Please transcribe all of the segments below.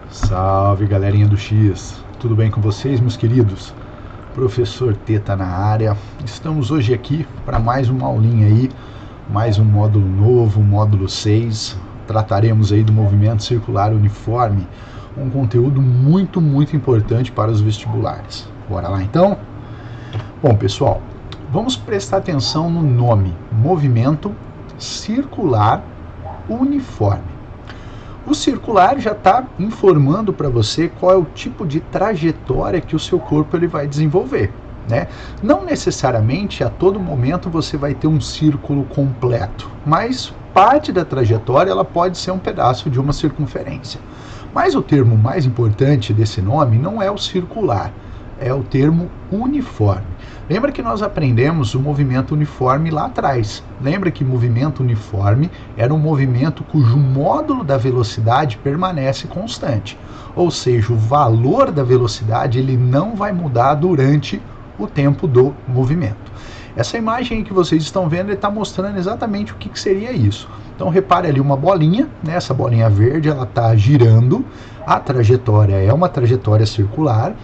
Salve, galerinha do X, tudo bem com vocês, meus queridos? Professor Teta na área. Estamos hoje aqui para mais uma aulinha aí, mais um módulo novo, módulo 6. Trataremos aí do movimento circular uniforme, um conteúdo muito importante para os vestibulares. Bora lá então? Bom, pessoal, vamos prestar atenção no nome, movimento circular uniforme. O circular já está informando para você qual é o tipo de trajetória que o seu corpo ele vai desenvolver, né? Não necessariamente a todo momento você vai ter um círculo completo, mas parte da trajetória ela pode ser um pedaço de uma circunferência. Mas o termo mais importante desse nome não é o circular, é o termo uniforme. Lembra que nós aprendemos o movimento uniforme lá atrás. Lembra que movimento uniforme era um movimento cujo módulo da velocidade permanece constante. Ou seja, o valor da velocidade ele não vai mudar durante o tempo do movimento. Essa imagem que vocês estão vendo está mostrando exatamente o que seria isso. Então repare ali uma bolinha, né? Essa bolinha verde ela está girando, a trajetória é uma trajetória circular.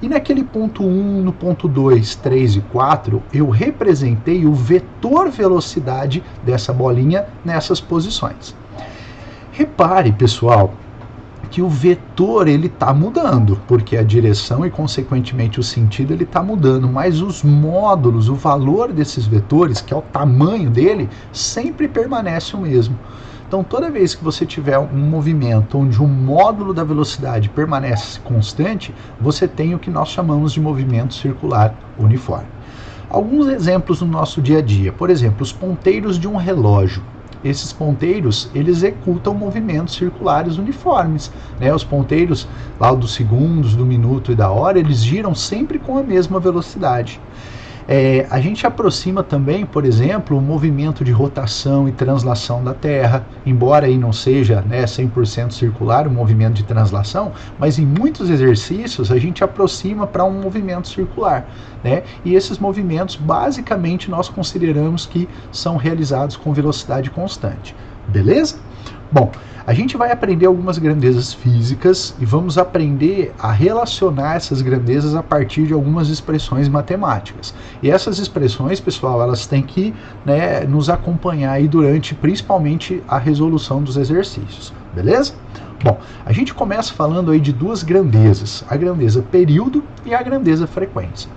E naquele ponto 1, no ponto 2, 3 e 4, eu representei o vetor velocidade dessa bolinha nessas posições. Repare, pessoal, que o vetor ele está mudando, porque a direção e, consequentemente, o sentido ele está mudando, mas os módulos, o valor desses vetores, que é o tamanho dele, sempre permanece o mesmo. Então, toda vez que você tiver um movimento onde o módulo da velocidade permanece constante, você tem o que nós chamamos de movimento circular uniforme. Alguns exemplos no nosso dia a dia. Por exemplo, os ponteiros de um relógio. Esses ponteiros, eles executam movimentos circulares uniformes, né? Os ponteiros lá dos segundos, do minuto e da hora, eles giram sempre com a mesma velocidade. A gente aproxima também, por exemplo, o movimento de rotação e translação da Terra, embora aí não seja, né, 100% circular o movimento de translação, mas em muitos exercícios a gente aproxima para um movimento circular, né? E esses movimentos, basicamente, nós consideramos que são realizados com velocidade constante. Beleza? Bom, a gente vai aprender algumas grandezas físicas e vamos aprender a relacionar essas grandezas a partir de algumas expressões matemáticas. E essas expressões, pessoal, elas têm que, né, nos acompanhar aí durante, principalmente, a resolução dos exercícios. Beleza? Bom, a gente começa falando aí de duas grandezas, a grandeza período e a grandeza frequência.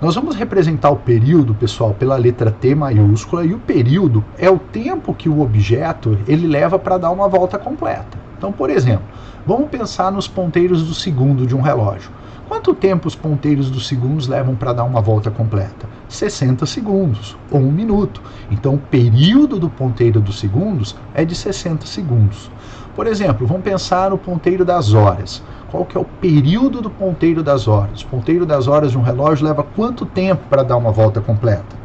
Nós vamos representar o período, pessoal, pela letra T maiúscula, e o período é o tempo que o objeto ele leva para dar uma volta completa. Então, por exemplo, vamos pensar nos ponteiros do segundo de um relógio. Quanto tempo os ponteiros dos segundos levam para dar uma volta completa? 60 segundos, ou 1 minuto. Então, o período do ponteiro dos segundos é de 60 segundos. Por exemplo, vamos pensar no ponteiro das horas. Qual que é o período do ponteiro das horas? O ponteiro das horas de um relógio leva quanto tempo para dar uma volta completa?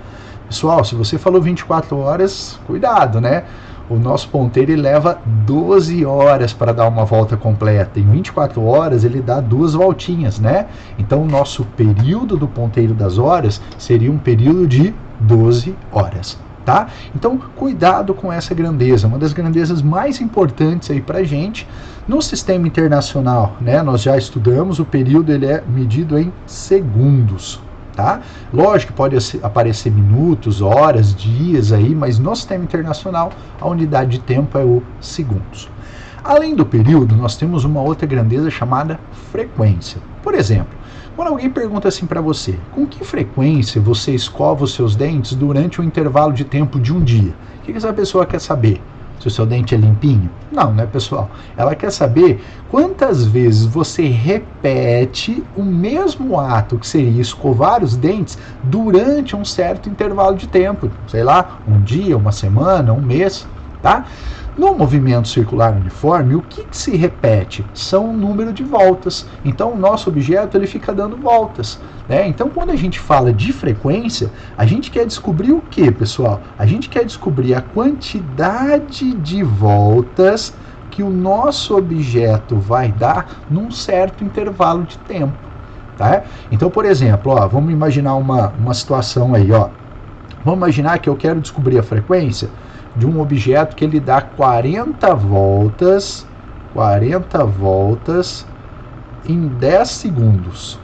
Pessoal, se você falou 24 horas, cuidado, né? O nosso ponteiro ele leva 12 horas para dar uma volta completa. Em 24 horas ele dá 2 voltinhas, né? Então o nosso período do ponteiro das horas seria um período de 12 horas. Tá? Então, cuidado com essa grandeza, uma das grandezas mais importantes aí para a gente. No sistema internacional, né, nós já estudamos, o período ele é medido em segundos. Tá? Lógico que pode aparecer minutos, horas, dias aí, mas no sistema internacional a unidade de tempo é o segundos. Além do período, nós temos uma outra grandeza chamada frequência. Por exemplo, quando alguém pergunta assim para você, com que frequência você escova os seus dentes durante um intervalo de tempo de um dia? O que essa pessoa quer saber? Se o seu dente é limpinho? Não, né, pessoal? Ela quer saber quantas vezes você repete o mesmo ato, que seria escovar os dentes, durante um certo intervalo de tempo. Sei lá, um dia, uma semana, um mês, tá? No movimento circular uniforme, o que se repete? São o número de voltas. Então, o nosso objeto ele fica dando voltas, né? Então, quando a gente fala de frequência, a gente quer descobrir o que, pessoal? A gente quer descobrir a quantidade de voltas que o nosso objeto vai dar num certo intervalo de tempo. Tá? Então, por exemplo, ó, vamos imaginar uma situação aí. Ó. Vamos imaginar que eu quero descobrir a frequência de um objeto que ele dá 40 voltas 40 voltas em 10 segundos,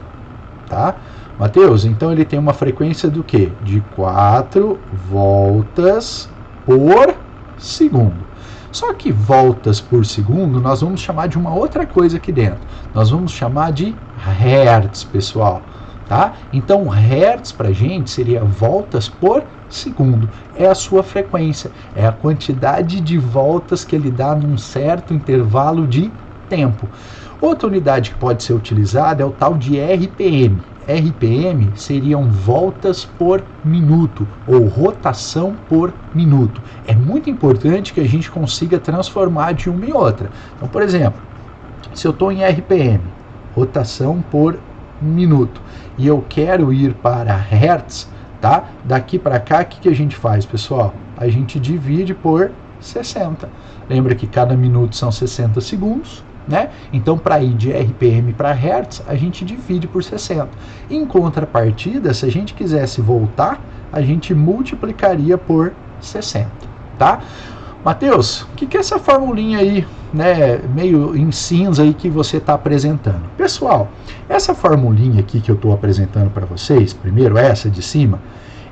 tá? Matheus, então ele tem uma frequência do quê? De 4 voltas por segundo. Só que voltas por segundo nós vamos chamar de uma outra coisa aqui dentro. Nós vamos chamar de hertz, pessoal, tá? Então hertz pra gente seria voltas por segundo. É a sua frequência, é a quantidade de voltas que ele dá num certo intervalo de tempo. Outra unidade que pode ser utilizada é o tal de RPM. RPM seriam voltas por minuto ou rotação por minuto. É muito importante que a gente consiga transformar de uma em outra. Então, por exemplo, se eu estou em RPM, rotação por minuto, e eu quero ir para hertz, tá? Daqui para cá, o que a gente faz, pessoal? A gente divide por 60. Lembra que cada minuto são 60 segundos? Né? Então, para ir de RPM para Hertz, a gente divide por 60. Em contrapartida, se a gente quisesse voltar, a gente multiplicaria por 60, tá? Matheus, o que é essa formulinha aí, né, meio em cinza aí que você está apresentando? Pessoal, essa formulinha aqui que eu estou apresentando para vocês, primeiro essa de cima,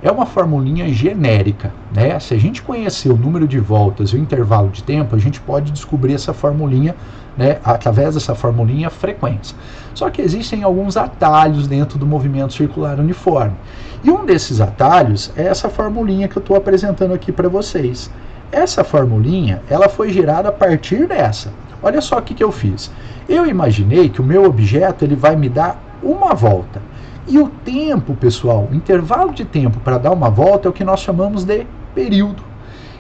é uma formulinha genérica, né? Se a gente conhecer o número de voltas e o intervalo de tempo, a gente pode descobrir essa formulinha, né, através dessa formulinha frequência. Só que existem alguns atalhos dentro do movimento circular uniforme. E um desses atalhos é essa formulinha que eu estou apresentando aqui para vocês. Essa formulinha, ela foi gerada a partir dessa. Olha só o que eu fiz. Eu imaginei que o meu objeto ele vai me dar uma volta. E o tempo, pessoal, o intervalo de tempo para dar uma volta é o que nós chamamos de período.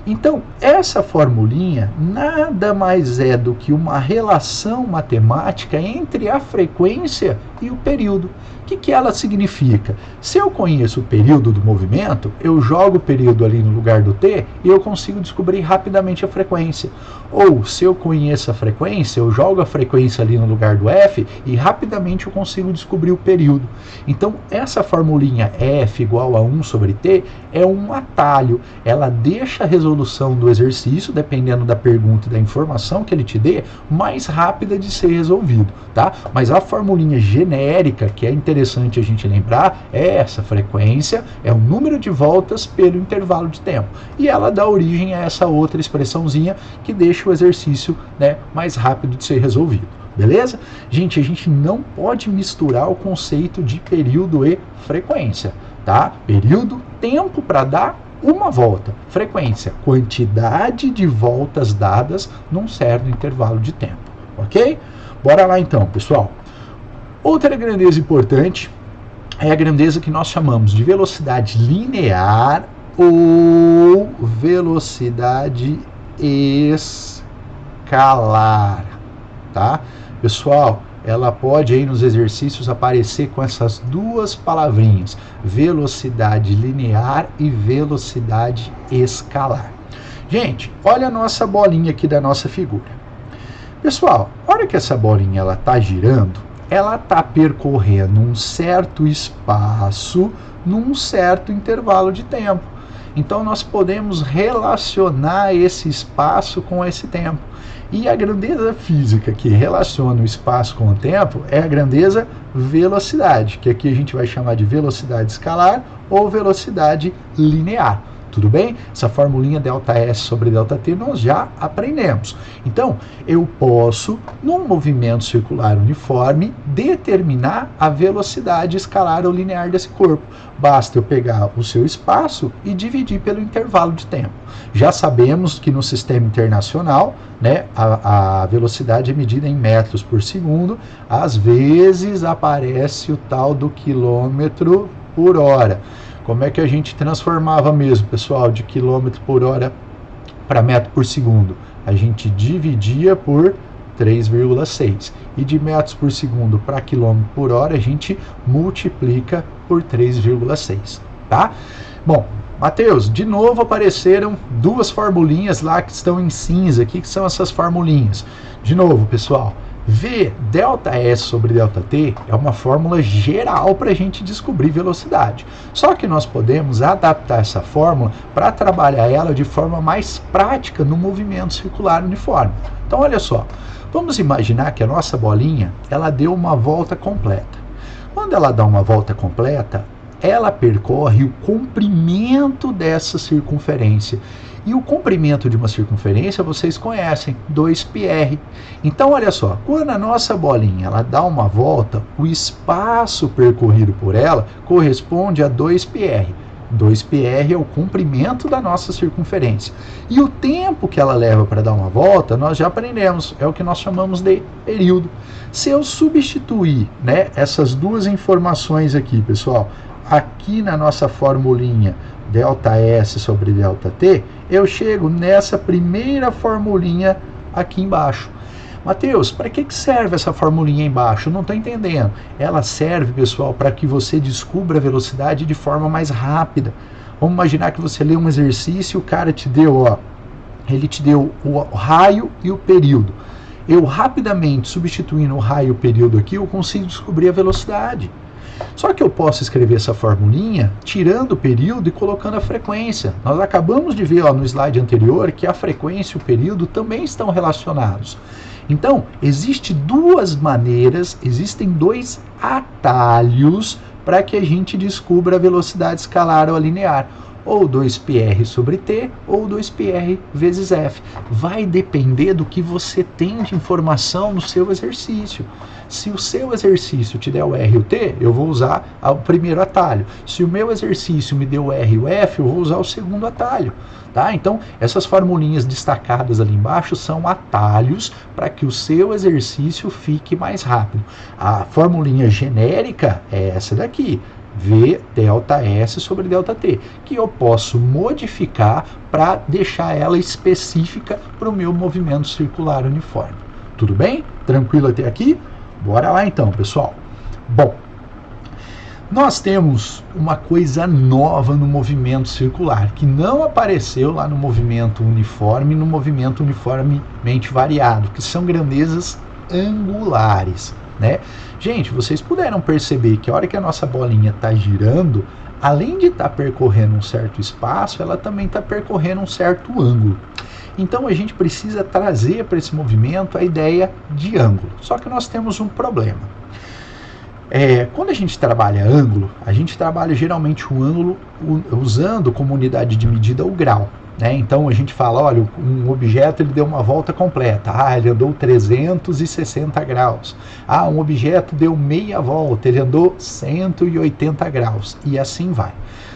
Então, essa formulinha nada mais é do que uma relação matemática entre a frequência e o período. O que ela significa? Se eu conheço o período do movimento, eu jogo o período ali no lugar do t e eu consigo descobrir rapidamente a frequência. Ou, se eu conheço a frequência, eu jogo a frequência ali no lugar do f e rapidamente eu consigo descobrir o período. Então, essa formulinha f igual a 1 sobre t é um atalho. Ela deixa a resolução do exercício, dependendo da pergunta e da informação que ele te dê, mais rápida de ser resolvido, tá? Mas a formulinha genérica, que é interessante a gente lembrar, é essa frequência, é o número de voltas pelo intervalo de tempo. E ela dá origem a essa outra expressãozinha que deixa o exercício, né, mais rápido de ser resolvido. Beleza? Gente, a gente não pode misturar o conceito de período e frequência, tá? Período, tempo para dar uma volta. Frequência, quantidade de voltas dadas num certo intervalo de tempo. Ok? Bora lá então, pessoal. Outra grandeza importante é a grandeza que nós chamamos de velocidade linear ou velocidade escalar, tá? Pessoal, ela pode aí nos exercícios aparecer com essas duas palavrinhas, velocidade linear e velocidade escalar. Gente, olha a nossa bolinha aqui da nossa figura. Pessoal, a hora que essa bolinha ela está girando, ela está percorrendo um certo espaço num certo intervalo de tempo. Então nós podemos relacionar esse espaço com esse tempo. E a grandeza física que relaciona o espaço com o tempo é a grandeza velocidade, que aqui a gente vai chamar de velocidade escalar ou velocidade linear. Tudo bem? Essa formulinha ΔS sobre ΔT nós já aprendemos. Então, eu posso, num movimento circular uniforme, determinar a velocidade escalar ou linear desse corpo. Basta eu pegar o seu espaço e dividir pelo intervalo de tempo. Já sabemos que no sistema internacional, né, a velocidade é medida em metros por segundo. Às vezes aparece o tal do quilômetro por hora. Como é que a gente transformava mesmo, pessoal, de quilômetro por hora para metro por segundo? A gente dividia por 3,6. E de metros por segundo para quilômetro por hora, a gente multiplica por 3,6, tá? Bom, Matheus, de novo apareceram duas formulinhas lá que estão em cinza. O que são essas formulinhas? De novo, pessoal, V delta S sobre delta T é uma fórmula geral para a gente descobrir velocidade. Só que nós podemos adaptar essa fórmula para trabalhar ela de forma mais prática no movimento circular uniforme. Então olha só, vamos imaginar que a nossa bolinha ela deu uma volta completa. Quando ela dá uma volta completa, ela percorre o comprimento dessa circunferência. E o comprimento de uma circunferência vocês conhecem, 2πr. Então olha só, quando a nossa bolinha ela dá uma volta, o espaço percorrido por ela corresponde a 2πr. 2πr é o comprimento da nossa circunferência. E o tempo que ela leva para dar uma volta, nós já aprendemos, é o que nós chamamos de período. Se eu substituir, né, essas duas informações aqui, pessoal, aqui na nossa formulinha ΔS sobre ΔT, eu chego nessa primeira formulinha aqui embaixo. Mateus, para que serve essa formulinha embaixo? Eu não estou entendendo. Ela serve, pessoal, para que você descubra a velocidade de forma mais rápida. Vamos imaginar que você lê um exercício e o cara te deu, ó, ele te deu o raio e o período. Eu rapidamente, substituindo o raio e o período aqui, eu consigo descobrir a velocidade. Só que eu posso escrever essa formulinha tirando o período e colocando a frequência. Nós acabamos de ver, ó, no slide anterior que a frequência e o período também estão relacionados. Então, existem duas maneiras, existem dois atalhos para que a gente descubra a velocidade escalar ou linear. Ou 2πr sobre t, ou 2πr vezes f. Vai depender do que você tem de informação no seu exercício. Se o seu exercício te der o r e o t, eu vou usar o primeiro atalho. Se o meu exercício me deu o r e o f, eu vou usar o segundo atalho. Tá? Então, essas formulinhas destacadas ali embaixo são atalhos para que o seu exercício fique mais rápido. A formulinha genérica é essa daqui. V delta S sobre delta T, que eu posso modificar para deixar ela específica para o meu movimento circular uniforme. Tudo bem? Tranquilo até aqui? Bora lá então, pessoal. Bom, nós temos uma coisa nova no movimento circular, que não apareceu lá no movimento uniforme e no movimento uniformemente variado, que são grandezas angulares. Né? Gente, vocês puderam perceber que a hora que a nossa bolinha está girando, além de estar percorrendo um certo espaço, ela também está percorrendo um certo ângulo. Então a gente precisa trazer para esse movimento a ideia de ângulo. Só que nós temos um problema. Quando a gente trabalha ângulo, a gente trabalha geralmente o ângulo usando como unidade de medida o grau. Né? Então a gente fala, olha, um objeto ele deu uma volta completa, ele andou 360 graus. Um objeto deu meia volta, ele andou 180 graus, e assim vai.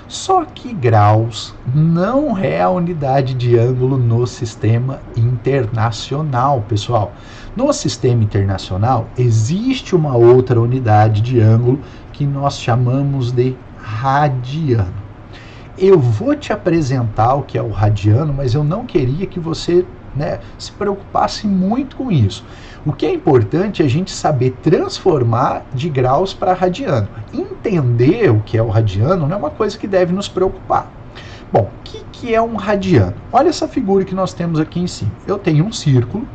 Só que graus não é a unidade de ângulo no sistema internacional, pessoal. No sistema internacional existe uma outra unidade de ângulo que nós chamamos de radiano. Eu vou te apresentar o que é o radiano, mas eu não queria que você, né, se preocupasse muito com isso. O que é importante é a gente saber transformar de graus para radiano. Entender o que é o radiano não é uma coisa que deve nos preocupar. Bom, o que é um radiano? Olha essa figura que nós temos aqui em cima. Eu tenho um círculo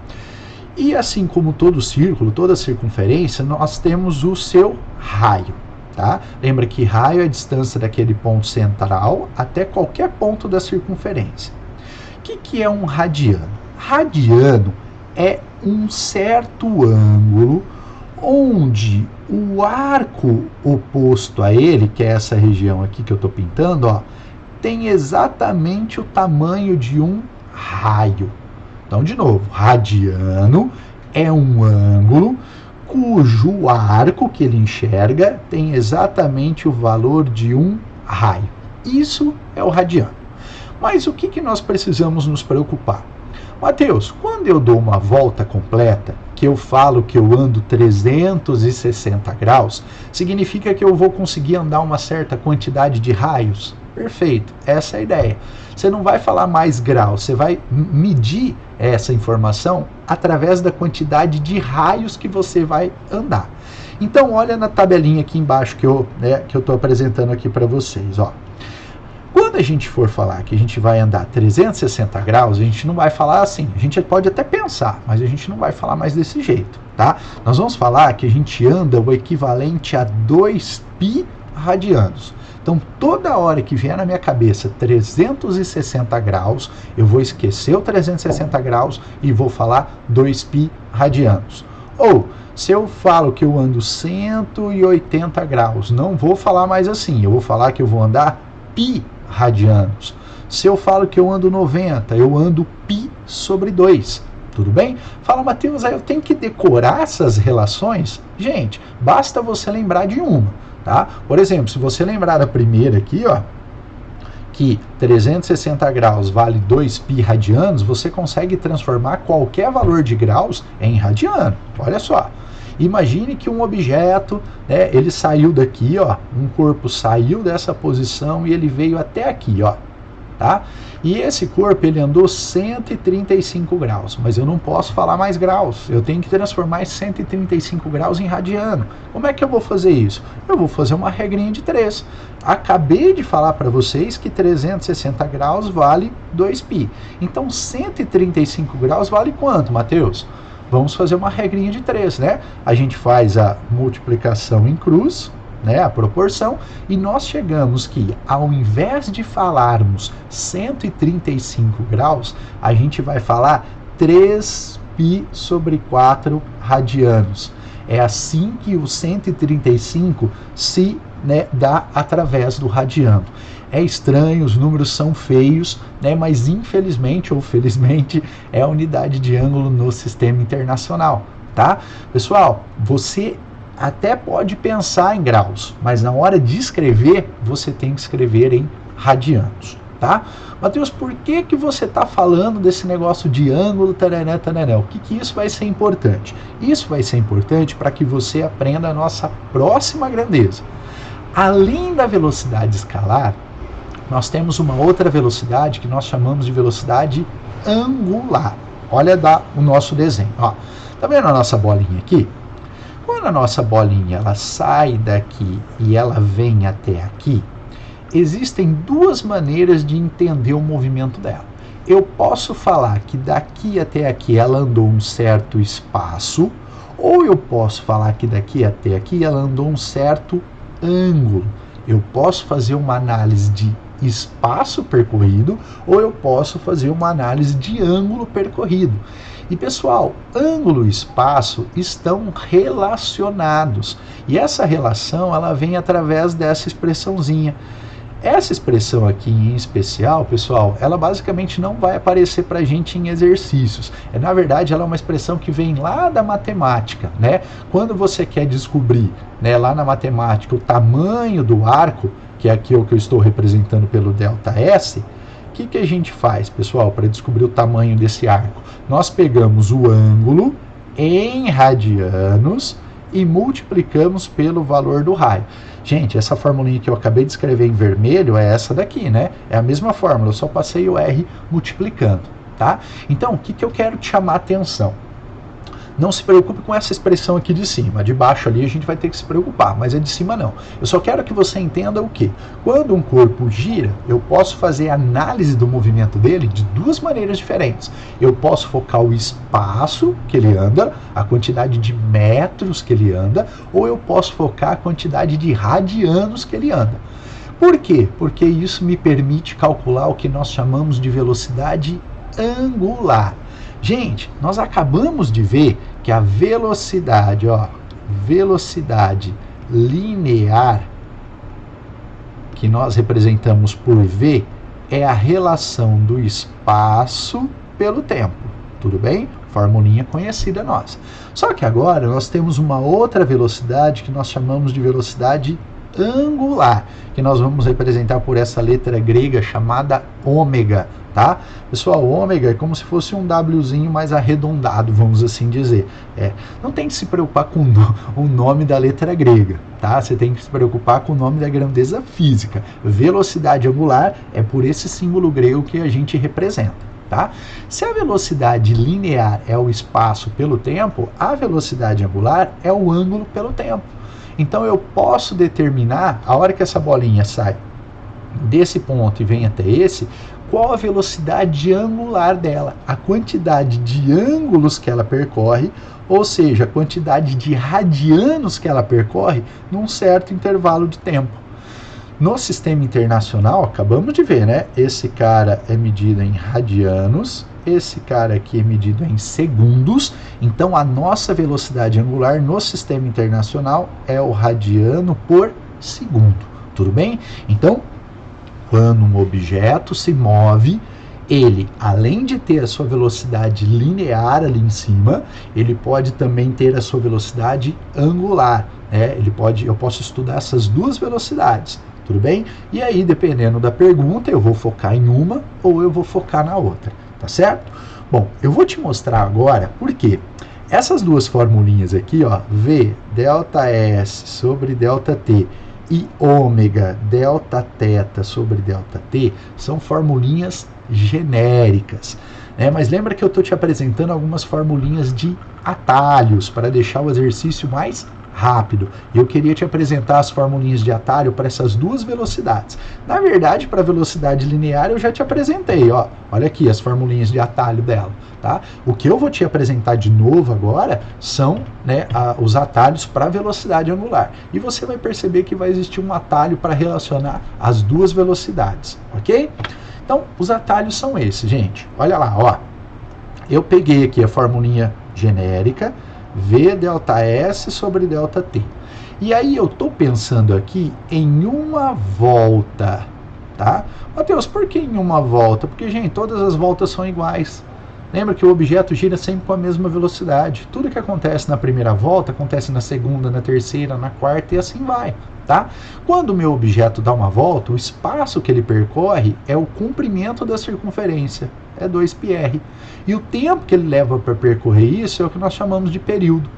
e, assim como todo círculo, toda circunferência, nós temos o seu raio. Tá? Lembra que raio é a distância daquele ponto central até qualquer ponto da circunferência. O que é um radiano? Radiano é um certo ângulo onde o arco oposto a ele, que é essa região aqui que eu estou pintando, ó, tem exatamente o tamanho de um raio. Então, de novo, radiano é um ângulo cujo arco que ele enxerga tem exatamente o valor de um raio. Isso é o radiano. Mas o que nós precisamos nos preocupar? Mateus, quando eu dou uma volta completa, que eu falo que eu ando 360 graus, significa que eu vou conseguir andar uma certa quantidade de raios? Perfeito, essa é a ideia. Você não vai falar mais graus, você vai medir essa informação através da quantidade de raios que você vai andar. Então, olha na tabelinha aqui embaixo que eu estou apresentando aqui para vocês. Ó. Quando a gente for falar que a gente vai andar 360 graus, a gente não vai falar assim. A gente pode até pensar, mas a gente não vai falar mais desse jeito, tá? Nós vamos falar que a gente anda o equivalente a 2π radianos. Então, toda hora que vier na minha cabeça 360 graus, eu vou esquecer o 360 graus e vou falar 2π radianos. Ou, se eu falo que eu ando 180 graus, não vou falar mais assim, eu vou falar que eu vou andar π radianos. Se eu falo que eu ando 90, eu ando π sobre 2. Tudo bem? Fala, Matheus, aí eu tenho que decorar essas relações? Gente, basta você lembrar de uma, tá? Por exemplo, se você lembrar da primeira aqui, ó, que 360 graus vale 2π radianos, você consegue transformar qualquer valor de graus em radiano. Olha só. Imagine que um objeto, né, ele saiu daqui, ó, um corpo saiu dessa posição e ele veio até aqui, ó, tá? E esse corpo, ele andou 135 graus, mas eu não posso falar mais graus, eu tenho que transformar 135 graus em radiano. Como é que eu vou fazer isso? Eu vou fazer uma regrinha de 3. Acabei de falar para vocês que 360 graus vale 2π. Então, 135 graus vale quanto, Matheus? Vamos fazer uma regrinha de 3, né? A gente faz a multiplicação em cruz, né, a proporção, e nós chegamos que, ao invés de falarmos 135 graus, a gente vai falar 3π sobre 4 radianos. É assim que o 135 se, né, dá através do radiano. É estranho, os números são feios, né, mas infelizmente ou felizmente é a unidade de ângulo no sistema internacional, tá? Pessoal, você até pode pensar em graus, mas na hora de escrever, você tem que escrever em radianos, tá? Matheus, por que você está falando desse negócio de ângulo, taraná, taraná? O que isso vai ser importante? Isso vai ser importante para que você aprenda a nossa próxima grandeza. Além da velocidade escalar, nós temos uma outra velocidade que nós chamamos de velocidade angular. Olha o nosso desenho. Ó. Tá vendo a nossa bolinha aqui? Quando a nossa bolinha ela sai daqui e ela vem até aqui, existem duas maneiras de entender o movimento dela. Eu posso falar que daqui até aqui ela andou um certo espaço, ou eu posso falar que daqui até aqui ela andou um certo ângulo. Eu posso fazer uma análise de espaço percorrido, ou eu posso fazer uma análise de ângulo percorrido. E pessoal, ângulo e espaço estão relacionados. E essa relação ela vem através dessa expressãozinha. Essa expressão aqui em especial, pessoal, ela basicamente não vai aparecer para a gente em exercícios. Na verdade, ela é uma expressão que vem lá da matemática, né? Quando você quer descobrir, né, lá na matemática o tamanho do arco, que é aqui o que eu estou representando pelo ΔS, o que a gente faz, pessoal, para descobrir o tamanho desse arco? Nós pegamos o ângulo em radianos e multiplicamos pelo valor do raio. Gente, essa formulinha que eu acabei de escrever em vermelho é essa daqui, né? É a mesma fórmula, eu só passei o R multiplicando, tá? Então, o que eu quero te chamar a atenção? Não se preocupe com essa expressão aqui de cima. De baixo ali a gente vai ter que se preocupar, mas é de cima não. Eu só quero que você entenda o quê? Quando um corpo gira, eu posso fazer análise do movimento dele de duas maneiras diferentes. Eu posso focar o espaço que ele anda, a quantidade de metros que ele anda, ou eu posso focar a quantidade de radianos que ele anda. Por quê? Porque isso me permite calcular o que nós chamamos de velocidade angular. Gente, nós acabamos de ver que a velocidade, ó, velocidade linear, que nós representamos por V, é a relação do espaço pelo tempo. Tudo bem? Formulinha conhecida nossa. Só que agora nós temos uma outra velocidade que nós chamamos de velocidade angular, que nós vamos representar por essa letra grega chamada ômega, tá? Pessoal, ômega é como se fosse um Wzinho mais arredondado, vamos assim dizer. Não tem que se preocupar com o nome da letra grega, tá? Você tem que se preocupar com o nome da grandeza física. Velocidade angular é por esse símbolo grego que a gente representa, tá? Se a velocidade linear é o espaço pelo tempo, a velocidade angular é o ângulo pelo tempo. Então eu posso determinar, a hora que essa bolinha sai desse ponto e vem até esse, qual a velocidade angular dela, a quantidade de ângulos que ela percorre, ou seja, a quantidade de radianos que ela percorre num certo intervalo de tempo. No sistema internacional, acabamos de ver, né? Esse cara é medido em radianos, esse cara aqui é medido em segundos, então a nossa velocidade angular no sistema internacional é o radiano por segundo, tudo bem? Então, quando um objeto se move, ele, além de ter a sua velocidade linear ali em cima, ele pode também ter a sua velocidade angular, né? Eu posso estudar essas duas velocidades, tudo bem? E aí, dependendo da pergunta, eu vou focar em uma ou eu vou focar na outra, tá certo? Bom, eu vou te mostrar agora por quê. Essas duas formulinhas aqui, ó, V delta S sobre delta T e ômega delta θ sobre delta T, são formulinhas genéricas, né? Mas lembra que eu estou te apresentando algumas formulinhas de atalhos para deixar o exercício mais rápido. Eu queria te apresentar as formulinhas de atalho para essas duas velocidades. Na verdade, para a velocidade linear eu já te apresentei, ó. Olha aqui as formulinhas de atalho dela, tá? O que eu vou te apresentar de novo agora são, né, os atalhos para a velocidade angular. E você vai perceber que vai existir um atalho para relacionar as duas velocidades, ok? Então, os atalhos são esses, gente. Olha lá, ó. Eu peguei aqui a formulinha genérica, V delta S sobre delta T. E aí eu estou pensando aqui em uma volta, tá? Mateus, por que em uma volta? Porque, gente, todas as voltas são iguais. Lembra que o objeto gira sempre com a mesma velocidade. Tudo que acontece na primeira volta, acontece na segunda, na terceira, na quarta e assim vai, tá? Quando o meu objeto dá uma volta, o espaço que ele percorre é o comprimento da circunferência, é 2πr. E o tempo que ele leva para percorrer isso é o que nós chamamos de período.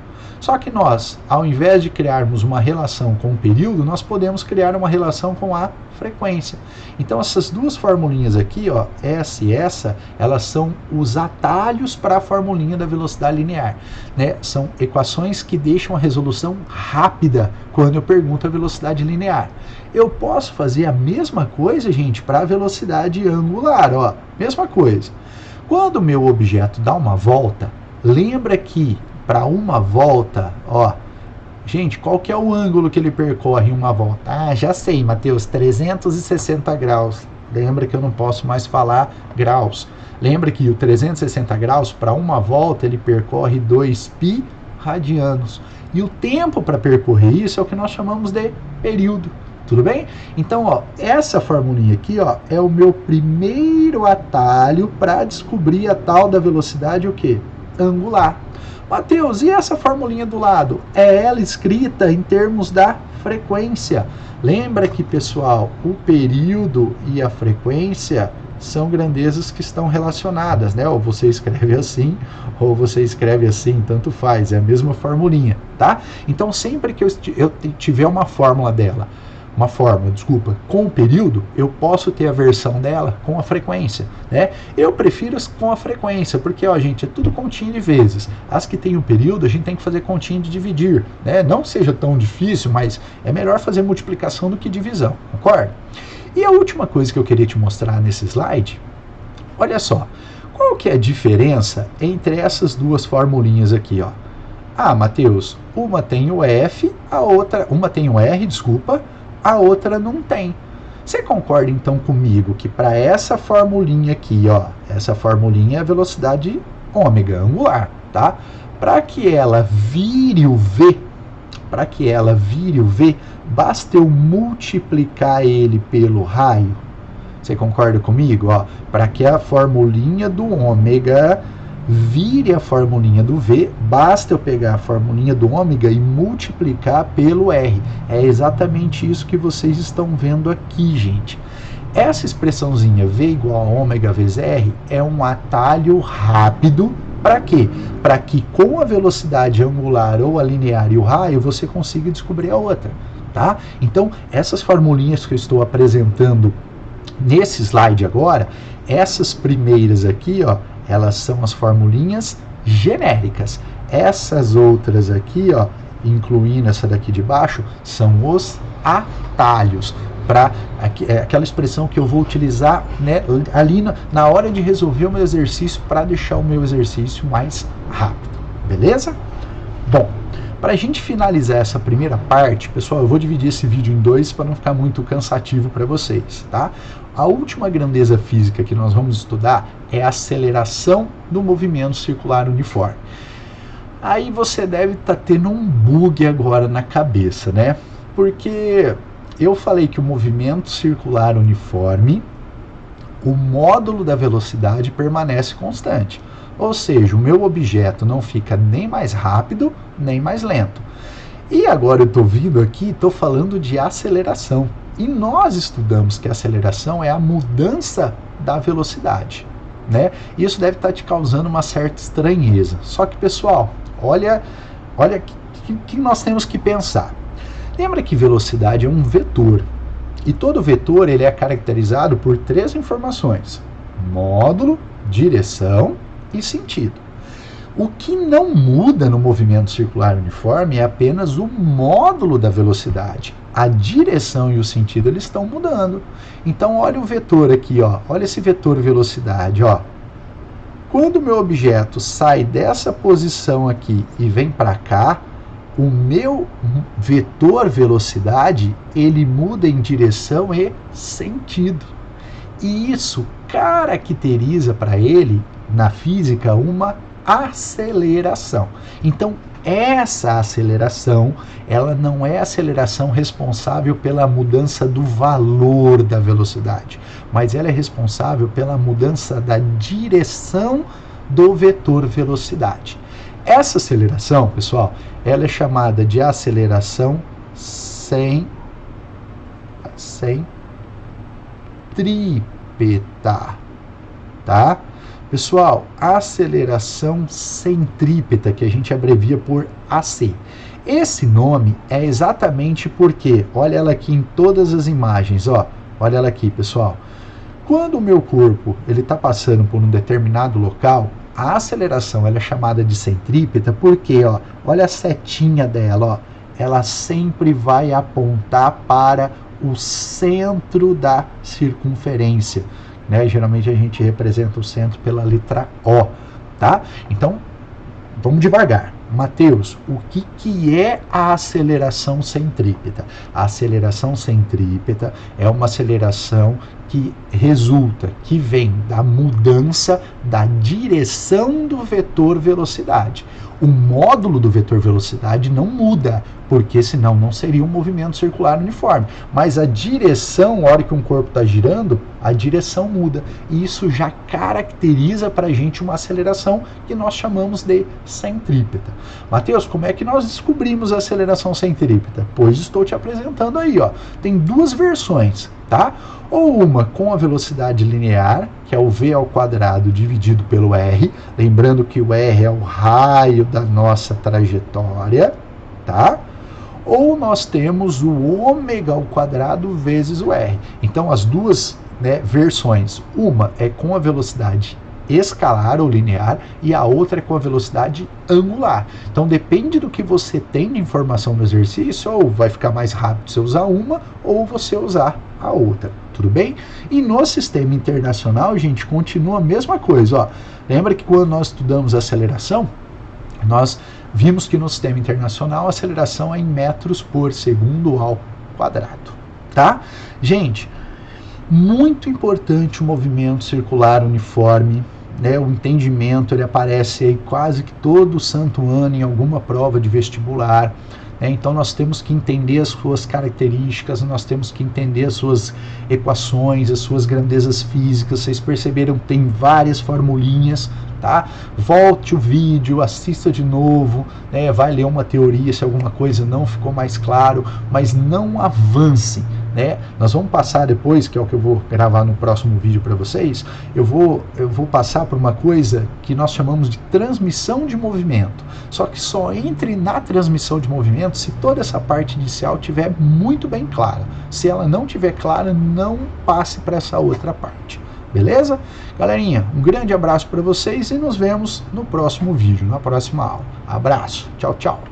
Só que nós, ao invés de criarmos uma relação com o período, nós podemos criar uma relação com a frequência. Então essas duas formulinhas aqui, ó, essa e essa, elas são os atalhos para a formulinha da velocidade linear, né? São equações que deixam a resolução rápida quando eu pergunto a velocidade linear. Eu posso fazer a mesma coisa, gente, para a velocidade angular, ó, mesma coisa. Quando o meu objeto dá uma volta, lembra que para uma volta, ó, gente, qual que é o ângulo que ele percorre em uma volta? Ah, já sei, Mateus, 360 graus. Lembra que eu não posso mais falar graus. Lembra que o 360 graus, para uma volta, ele percorre 2π radianos. E o tempo para percorrer isso é o que nós chamamos de período. Tudo bem? Então, ó, essa formulinha aqui, ó, é o meu primeiro atalho para descobrir a tal da velocidade o quê? Angular. Mateus, e essa formulinha do lado? É ela escrita em termos da frequência. Lembra que, pessoal, o período e a frequência são grandezas que estão relacionadas, né? Ou você escreve assim, ou você escreve assim, tanto faz, é a mesma formulinha, tá? Então, sempre que eu tiver uma fórmula dela, com o período, eu posso ter a versão dela com a frequência, né? Eu prefiro com a frequência, porque, ó, gente, é tudo continha de vezes. As que tem o período, a gente tem que fazer continha de dividir, né? Não seja tão difícil, mas é melhor fazer multiplicação do que divisão, concorda? E a última coisa que eu queria te mostrar nesse slide, olha só, qual que é a diferença entre essas duas formulinhas aqui, ó? Ah, Mateus, uma tem o F, uma tem o R, desculpa, a outra não tem. Você concorda então comigo que para essa formulinha aqui, ó, essa formulinha é a velocidade ômega angular, tá? Para que ela vire o V, basta eu multiplicar ele pelo raio. Você concorda comigo? Ó, para que a formulinha do ômega vire a formulinha do V, basta eu pegar a formulinha do ômega e multiplicar pelo R. É exatamente isso que vocês estão vendo aqui, gente. Essa expressãozinha V igual a ômega vezes R é um atalho rápido. Para quê? Para que com a velocidade angular ou a linear e o raio, você consiga descobrir a outra, tá? Então, essas formulinhas que eu estou apresentando nesse slide agora, essas primeiras aqui, ó, elas são as formulinhas genéricas. Essas outras aqui, ó, incluindo essa daqui de baixo, são os atalhos. para aquela expressão que eu vou utilizar, né, ali na hora de resolver o meu exercício para deixar o meu exercício mais rápido, beleza? Bom, para a gente finalizar essa primeira parte, pessoal, eu vou dividir esse vídeo em dois para não ficar muito cansativo para vocês, tá? A última grandeza física que nós vamos estudar é a aceleração do movimento circular uniforme. Aí você deve estar tendo um bug agora na cabeça, né? Porque eu falei que o movimento circular uniforme, o módulo da velocidade permanece constante. Ou seja, o meu objeto não fica nem mais rápido, nem mais lento. E agora eu estou vindo aqui, estou falando de aceleração. E nós estudamos que a aceleração é a mudança da velocidade, né? Isso deve estar te causando uma certa estranheza. Só que, pessoal, olha que nós temos que pensar. Lembra que velocidade é um vetor. E todo vetor ele é caracterizado por três informações: módulo, direção e sentido. O que não muda no movimento circular uniforme é apenas o módulo da velocidade. A direção e o sentido eles estão mudando. Então olha o vetor aqui, ó. Olha esse vetor velocidade, ó. Quando o meu objeto sai dessa posição aqui e vem para cá, o meu vetor velocidade ele muda em direção e sentido. E isso caracteriza para ele, na física, uma aceleração. Então, essa aceleração, ela não é a aceleração responsável pela mudança do valor da velocidade, mas ela é responsável pela mudança da direção do vetor velocidade. Essa aceleração, pessoal, ela é chamada de aceleração centrípeta, tá? Pessoal, aceleração centrípeta, que a gente abrevia por AC. Esse nome é exatamente porque, olha ela aqui em todas as imagens, ó, olha ela aqui, pessoal. Quando o meu corpo ele está passando por um determinado local, a aceleração ela é chamada de centrípeta porque, ó, olha a setinha dela, ó, ela sempre vai apontar para o centro da circunferência. Né? Geralmente a gente representa o centro pela letra O, tá? Então, vamos devagar. Mateus, o que é a aceleração centrípeta? A aceleração centrípeta é uma aceleração que resulta, que vem da mudança da direção do vetor velocidade. O módulo do vetor velocidade não muda, porque senão não seria um movimento circular uniforme. Mas a direção, a hora que um corpo está girando, a direção muda. E isso já caracteriza para a gente uma aceleração que nós chamamos de centrípeta. Mateus, como é que nós descobrimos a aceleração centrípeta? Pois estou te apresentando aí, ó. Tem duas versões, tá? Ou uma com a velocidade linear, que é o v ao quadrado dividido pelo r, lembrando que o r é o raio da nossa trajetória, tá? Ou nós temos o ômega ao quadrado vezes o r. Então as duas, né, versões, uma é com a velocidade escalar ou linear e a outra é com a velocidade angular. Então depende do que você tem de informação no exercício, ou vai ficar mais rápido você usar uma ou você usar a outra, tudo bem? E no sistema internacional, gente, continua a mesma coisa, ó. Lembra que quando nós estudamos aceleração, nós vimos que no sistema internacional a aceleração é em metros por segundo ao quadrado, tá? Gente, muito importante o movimento circular uniforme, né? O entendimento ele aparece aí quase que todo santo ano em alguma prova de vestibular. Então nós temos que entender as suas características, nós temos que entender as suas equações, as suas grandezas físicas. Vocês perceberam que tem várias formulinhas, tá? Volte o vídeo, assista de novo, né? Vai ler uma teoria se alguma coisa não ficou mais claro, mas não avance, né? Nós vamos passar depois, que é o que eu vou gravar no próximo vídeo para vocês, eu vou passar por uma coisa que nós chamamos de transmissão de movimento. Só que só entre na transmissão de movimento se toda essa parte inicial estiver muito bem clara. Se ela não estiver clara, não passe para essa outra parte. Beleza? Galerinha, um grande abraço para vocês e nos vemos no próximo vídeo, na próxima aula. Abraço. Tchau, tchau.